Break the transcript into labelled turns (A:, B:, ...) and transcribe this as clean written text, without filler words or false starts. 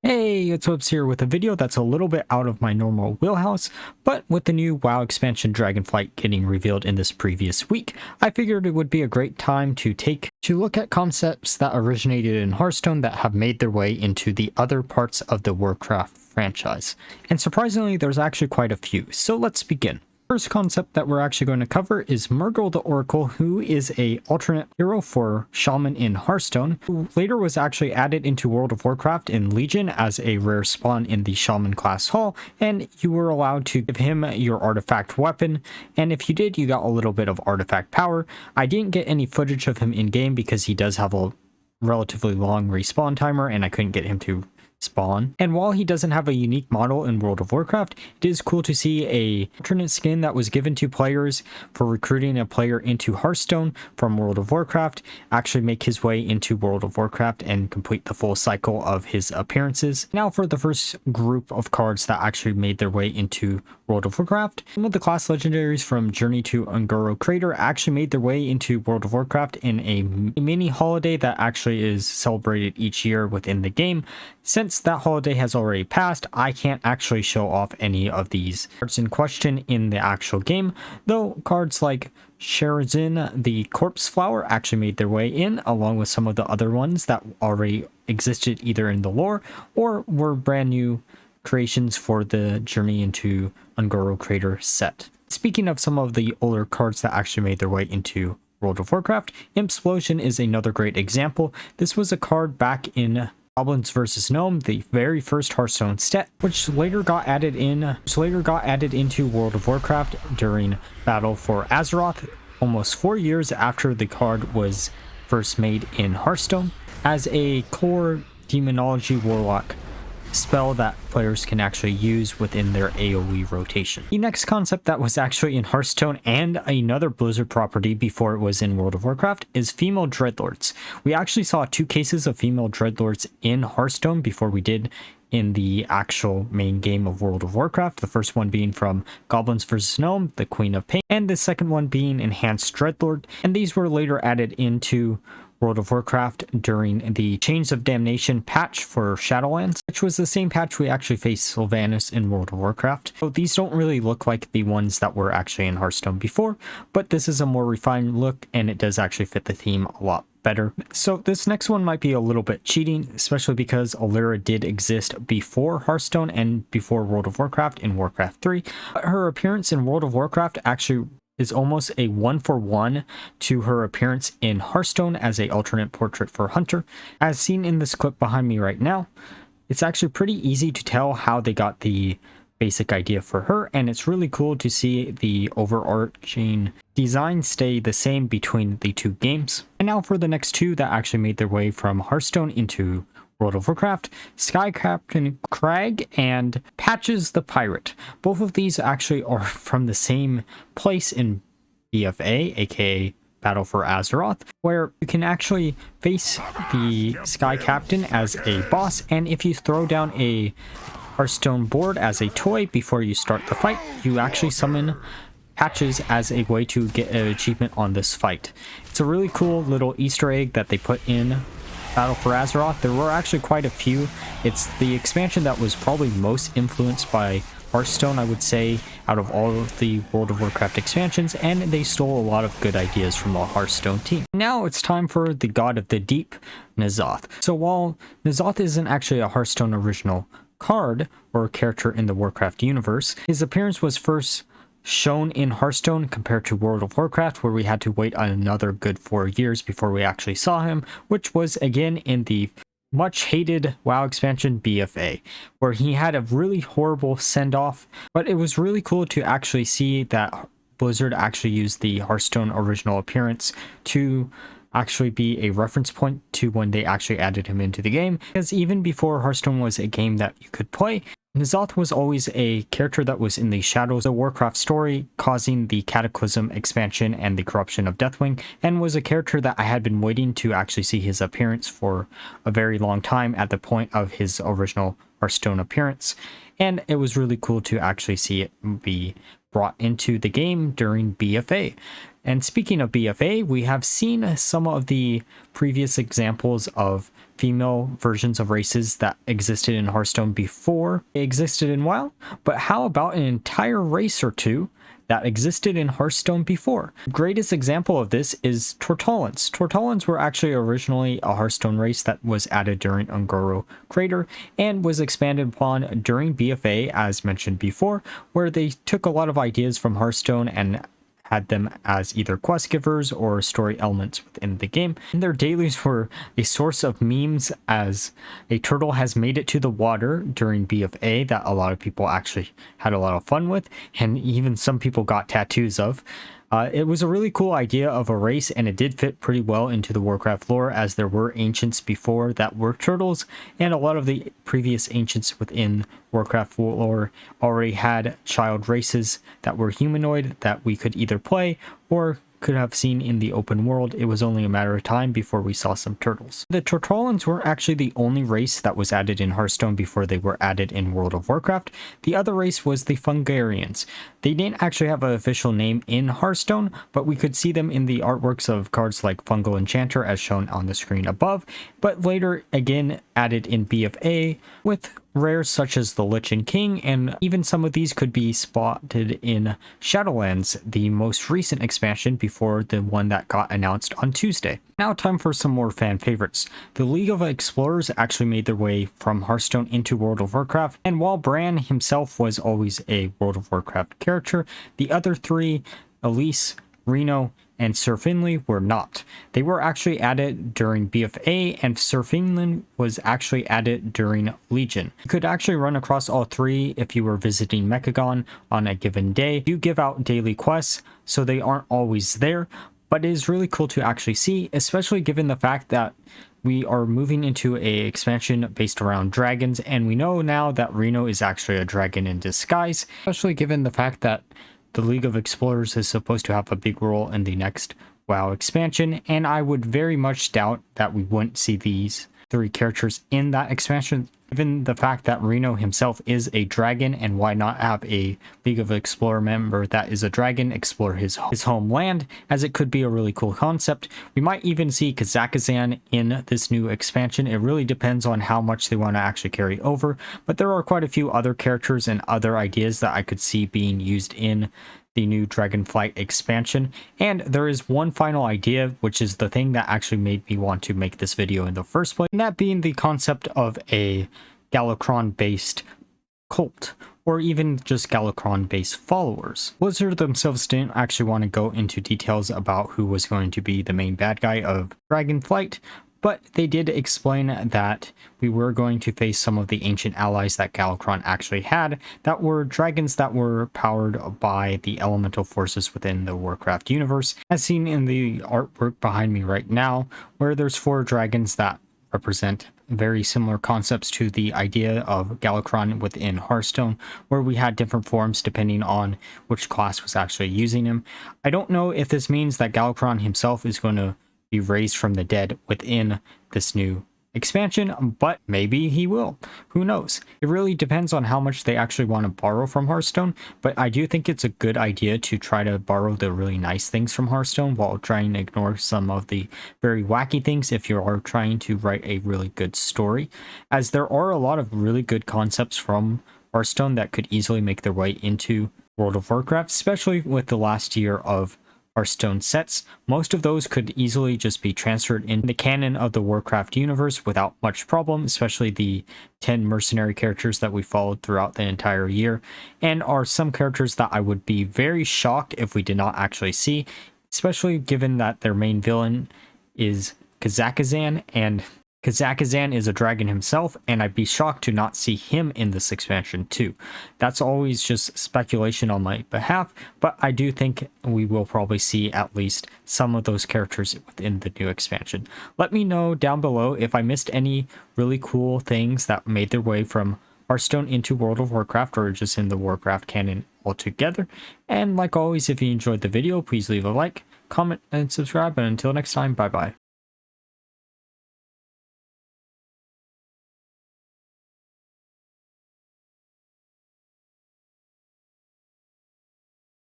A: Hey, it's Whips here with a video that's a little bit out of my normal wheelhouse, but with the new WoW expansion Dragonflight getting revealed in this previous week, I figured it would be a great time to look at concepts that originated in Hearthstone that have made their way into the other parts of the Warcraft franchise. And surprisingly, there's actually quite a few, so let's begin. First concept that we're actually going to cover is Murgle the Oracle, who is a alternate hero for Shaman in Hearthstone, who later was actually added into World of Warcraft in Legion as a rare spawn in the Shaman class hall, and you were allowed to give him your artifact weapon, and if you did, you got a little bit of artifact power. I didn't get any footage of him in game because he does have a relatively long respawn timer, and I couldn't get him to spawn. And while he doesn't have a unique model in World of Warcraft, it is cool to see a alternate skin that was given to players for recruiting a player into Hearthstone from World of Warcraft actually make his way into World of Warcraft and complete the full cycle of his appearances. Now for the first group of cards that actually made their way into World of Warcraft. Some of the class legendaries from Journey to Ungoro Crater actually made their way into World of Warcraft in a mini holiday that actually is celebrated each year within the game. Since that holiday has already passed, I can't actually show off any of these cards in question in the actual game, though cards like Sherazin the Corpse Flower actually made their way in, along with some of the other ones that already existed either in the lore or were brand new creations for the Journey into Ungoro Crater set. Speaking of some of the older cards that actually made their way into World of Warcraft, Implosion is another great example. This was a card back in Goblins vs. Gnome, the very first Hearthstone set, which later got added into World of Warcraft during Battle for Azeroth, almost 4 years after the card was first made in Hearthstone, as a core demonology warlock spell that players can actually use within their AoE rotation. The next concept that was actually in Hearthstone and another Blizzard property before it was in World of Warcraft is female dreadlords. We actually saw 2 cases of female dreadlords in Hearthstone before we did in the actual main game of World of Warcraft. The first one being from Goblins vs. Gnome, the Queen of Pain, and the second one being Enhanced Dreadlord, and these were later added into World of Warcraft during the Chains of Damnation patch for Shadowlands, which was the same patch we actually faced Sylvanas in World of Warcraft. So these don't really look like the ones that were actually in Hearthstone before, but this is a more refined look and it does actually fit the theme a lot better. So this next one might be a little bit cheating, especially because Alira did exist before Hearthstone and before World of Warcraft in Warcraft 3. But her appearance in World of Warcraft actually is almost a 1-for-1 to her appearance in Hearthstone as a alternate portrait for Hunter. As seen in this clip behind me right now, it's actually pretty easy to tell how they got the basic idea for her, and it's really cool to see the overarching design stay the same between the 2 games. And now for the next 2 that actually made their way from Hearthstone into World of Warcraft, Sky Captain Crag and Patches the Pirate. Both of these actually are from the same place in BFA, aka Battle for Azeroth, where you can actually face the Sky Captain as a boss, and if you throw down a Hearthstone board as a toy before you start the fight, you actually summon Patches as a way to get an achievement on this fight. It's a really cool little Easter egg that they put in Battle for Azeroth. There were actually quite a few. It's the expansion that was probably most influenced by Hearthstone, I would say, out of all of the World of Warcraft expansions, and they stole a lot of good ideas from the Hearthstone team. Now it's time for the God of the Deep, N'Zoth. So while N'Zoth isn't actually a Hearthstone original card or character in the Warcraft universe, his appearance was first shown in Hearthstone compared to World of Warcraft, where we had to wait another good 4 years before we actually saw him, which was again in the much hated WoW expansion BFA, where he had a really horrible send-off. But it was really cool to actually see that Blizzard actually used the Hearthstone original appearance to actually be a reference point to when they actually added him into the game, because even before Hearthstone was a game that you could play, N'Zoth was always a character that was in the shadows of the Warcraft story, causing the Cataclysm expansion and the corruption of Deathwing, and was a character that I had been waiting to actually see his appearance for a very long time at the point of his original Hearthstone appearance, and it was really cool to actually see it be brought into the game during BFA. And speaking of BFA, we have seen some of the previous examples of female versions of races that existed in Hearthstone before they existed in WoW, but how about an entire race or two that existed in Hearthstone before? The greatest example of this is Tortolans. Tortolans were actually originally a Hearthstone race that was added during Ungoro Crater and was expanded upon during BFA, as mentioned before, where they took a lot of ideas from Hearthstone and had them as either quest givers or story elements within the game. And their dailies were a source of memes, as a turtle has made it to the water during BFA that a lot of people actually had a lot of fun with, and even some people got tattoos of. It was a really cool idea of a race, and it did fit pretty well into the Warcraft lore, as there were ancients before that were turtles, and a lot of the previous ancients within Warcraft lore already had child races that were humanoid that we could either play or could have seen in the open world. It was only a matter of time before we saw some turtles. The Tortolans were actually the only race that was added in Hearthstone before they were added in World of Warcraft. The other race was the Fungarians. They didn't actually have an official name in Hearthstone, but we could see them in the artworks of cards like Fungal Enchanter as shown on the screen above, but later again added in BFA with rares such as the Lichen King, and even some of these could be spotted in Shadowlands, the most recent expansion before the one that got announced on Tuesday. Now time for some more fan favorites. The League of Explorers actually made their way from Hearthstone into World of Warcraft, and while Bran himself was always a World of Warcraft character, the other three, Elise, Reno, and Sir Finley, were not. They were actually added during BFA, and Sir Finley was actually added during Legion. You could actually run across all three if you were visiting Mechagon on a given day. You give out daily quests, so they aren't always there, but it is really cool to actually see, especially given the fact that we are moving into a expansion based around dragons, and we know now that Reno is actually a dragon in disguise, especially given the fact that the League of Explorers is supposed to have a big role in the next WoW expansion, and I would very much doubt that we wouldn't see these three characters in that expansion, given the fact that Reno himself is a dragon, and why not have a League of Explorer member that is a dragon explore his homeland, as it could be a really cool concept. We might even see Kazakhstan in this new expansion. It really depends on how much they want to actually carry over, but there are quite a few other characters and other ideas that I could see being used in the new Dragonflight expansion. And there is one final idea, which is the thing that actually made me want to make this video in the first place, and that being the concept of a Galakrond based cult, or even just Galakrond based followers. Blizzard themselves didn't actually want to go into details about who was going to be the main bad guy of Dragonflight, but they did explain that we were going to face some of the ancient allies that Galakrond actually had, that were dragons that were powered by the elemental forces within the Warcraft universe, as seen in the artwork behind me right now, where there's 4 dragons that represent very similar concepts to the idea of Galakrond within Hearthstone, where we had different forms depending on which class was actually using him. I don't know if this means that Galakrond himself is going to be raised from the dead within this new expansion, but maybe he will. Who knows? It really depends on how much they actually want to borrow from Hearthstone, but I do think it's a good idea to try to borrow the really nice things from Hearthstone while trying to ignore some of the very wacky things if you are trying to write a really good story, as there are a lot of really good concepts from Hearthstone that could easily make their way into World of Warcraft, especially with the last year of Hearthstone sets. Most of those could easily just be transferred in the canon of the Warcraft universe without much problem, especially the 10 mercenary characters that we followed throughout the entire year, and are some characters that I would be very shocked if we did not actually see, especially given that their main villain is Kazakhstan, and Kazakhstan is a dragon himself, and I'd be shocked to not see him in this expansion too. That's always just speculation on my behalf, but I do think we will probably see at least some of those characters within the new expansion. Let me know down below if I missed any really cool things that made their way from Hearthstone into World of Warcraft, or just in the Warcraft canon altogether. And like always, if you enjoyed the video, please leave a like, comment, and subscribe, and until next time, bye bye.